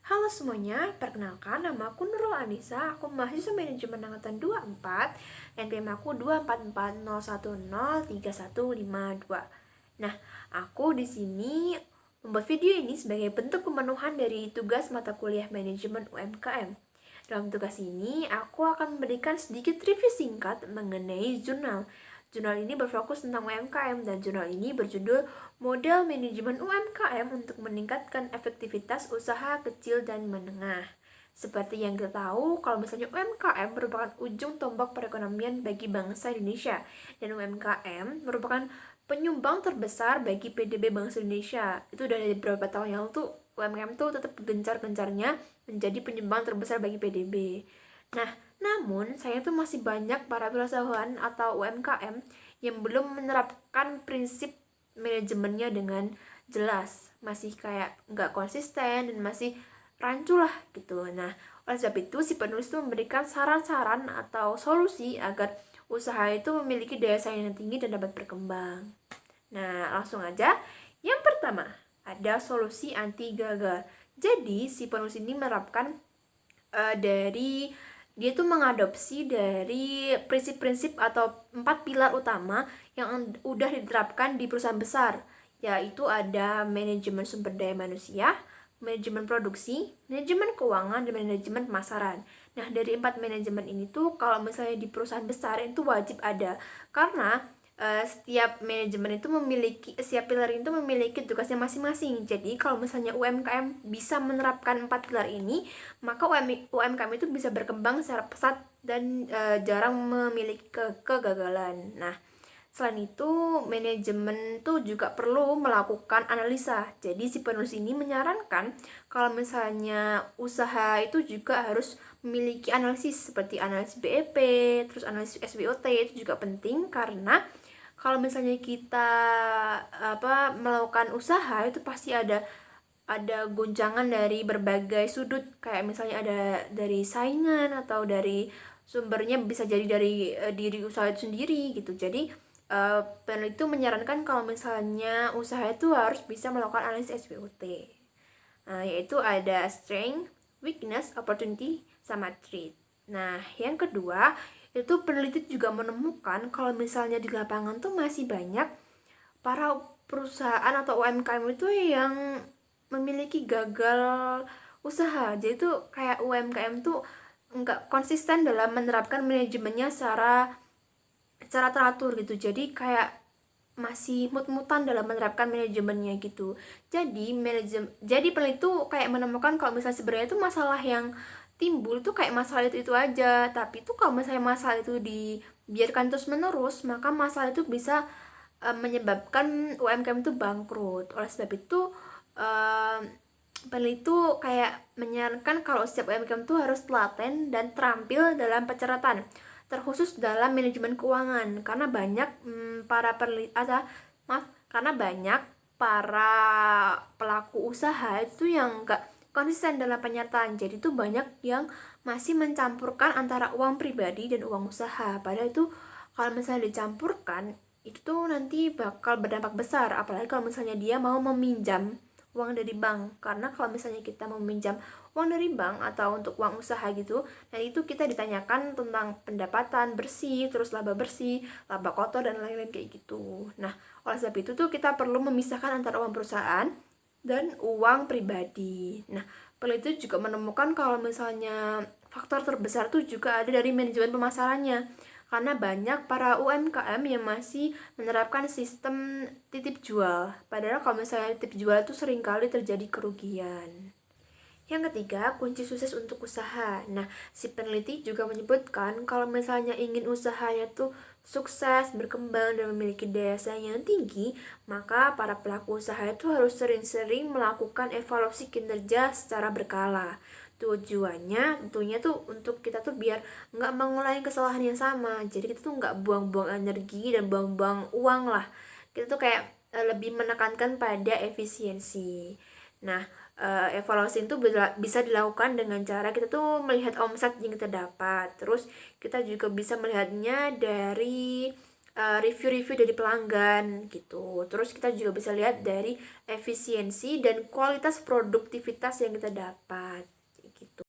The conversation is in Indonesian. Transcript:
Halo semuanya, perkenalkan nama aku Nurul Anissa, aku mahasiswa manajemen angkatan 24, NPM aku 24401035152. Nah, aku di sini membuat video ini sebagai bentuk pemenuhan dari tugas mata kuliah manajemen UMKM. Dalam tugas ini, aku akan memberikan sedikit review singkat mengenai jurnal. Jurnal ini berfokus tentang UMKM dan jurnal ini berjudul Model Manajemen UMKM untuk Meningkatkan Efektivitas Usaha Kecil dan Menengah. Seperti yang kita tahu, kalau misalnya UMKM merupakan ujung tombak perekonomian bagi bangsa Indonesia dan UMKM merupakan penyumbang terbesar bagi PDB bangsa Indonesia. Itu dari beberapa tahun yang lalu tuh UMKM tuh tetap gencar-gencarnya menjadi penyumbang terbesar bagi PDB. Nah, namun sayang tuh masih banyak para wirausahawan atau UMKM yang belum menerapkan prinsip manajemennya dengan jelas, masih kayak nggak konsisten dan masih rancu lah gitu. Nah, oleh sebab itu si penulis itu memberikan saran-saran atau solusi agar usaha itu memiliki daya saing yang tinggi dan dapat berkembang. Nah, langsung aja. Yang pertama, ada solusi anti gagal. Jadi, si penulis ini menerapkan dari dia tuh mengadopsi dari prinsip-prinsip atau 4 pilar utama yang udah diterapkan di perusahaan besar, yaitu ada manajemen sumber daya manusia, manajemen produksi, manajemen keuangan, dan manajemen pemasaran. Nah, dari 4 manajemen ini tuh kalau misalnya di perusahaan besar itu wajib ada, karena setiap manajemen itu setiap pilar itu memiliki tugasnya masing-masing. Jadi kalau misalnya UMKM bisa menerapkan 4 pilar ini, maka UMKM itu bisa berkembang secara pesat dan jarang memiliki kegagalan. Nah, selain itu manajemen tuh juga perlu melakukan analisa. Jadi si penulis ini menyarankan kalau misalnya usaha itu juga harus memiliki analisis seperti analisis BEP, terus analisis SWOT itu juga penting, karena kalau misalnya kita melakukan usaha itu pasti ada gonjangan dari berbagai sudut, kayak misalnya ada dari saingan atau dari sumbernya, bisa jadi dari diri usaha itu sendiri gitu. Jadi peneliti itu menyarankan kalau misalnya usaha itu harus bisa melakukan analisis SWOT. Yaitu ada strength, weakness, opportunity, sama threat. Nah, yang kedua, itu peneliti juga menemukan kalau misalnya di lapangan tuh masih banyak para perusahaan atau UMKM itu yang memiliki gagal usaha. Jadi tuh kayak UMKM tuh nggak konsisten dalam menerapkan manajemennya secara teratur gitu. Jadi kayak masih mut-mutan dalam menerapkan manajemennya gitu. Jadi peneliti tuh kayak menemukan kalau misalnya sebenarnya itu masalah yang timbul itu kayak masalah itu aja, tapi tuh kalau misalnya masalah itu dibiarkan terus menerus, maka masalah itu bisa menyebabkan UMKM itu bangkrut. Oleh sebab itu peneliti itu kayak menyarankan kalau setiap UMKM itu harus telaten dan terampil dalam pencatatan, terkhusus dalam manajemen keuangan, karena banyak karena banyak para pelaku usaha itu yang enggak konsisten dalam penyataan. Jadi itu banyak yang masih mencampurkan antara uang pribadi dan uang usaha. Padahal itu kalau misalnya dicampurkan itu tuh nanti bakal berdampak besar, apalagi kalau misalnya dia mau meminjam uang dari bank. Karena kalau misalnya kita meminjam uang dari bank atau untuk uang usaha gitu, nah itu kita ditanyakan tentang pendapatan bersih, terus laba bersih, laba kotor, dan lain-lain kayak gitu. Nah, oleh sebab itu tuh kita perlu memisahkan antara uang perusahaan dan uang pribadi. Nah, peneliti juga menemukan kalau misalnya faktor terbesar tuh juga ada dari manajemen pemasarannya, karena banyak para UMKM yang masih menerapkan sistem titip jual. Padahal kalau misalnya titip jual itu seringkali terjadi kerugian. Yang ketiga, kunci sukses untuk usaha. Nah, si peneliti juga menyebutkan kalau misalnya ingin usahanya tuh sukses, berkembang, dan memiliki daya saing yang tinggi, maka para pelaku usaha itu harus sering-sering melakukan evaluasi kinerja secara berkala. Tujuannya tentunya tuh untuk kita tuh biar nggak mengulangi kesalahan yang sama. Jadi kita tuh nggak buang-buang energi dan buang-buang uang lah. Kita tuh kayak lebih menekankan pada efisiensi. Nah, evaluasi itu bisa dilakukan dengan cara kita tuh melihat omset yang kita dapat. Terus kita juga bisa melihatnya dari review-review dari pelanggan gitu. Terus kita juga bisa lihat dari efisiensi dan kualitas produktivitas yang kita dapat gitu.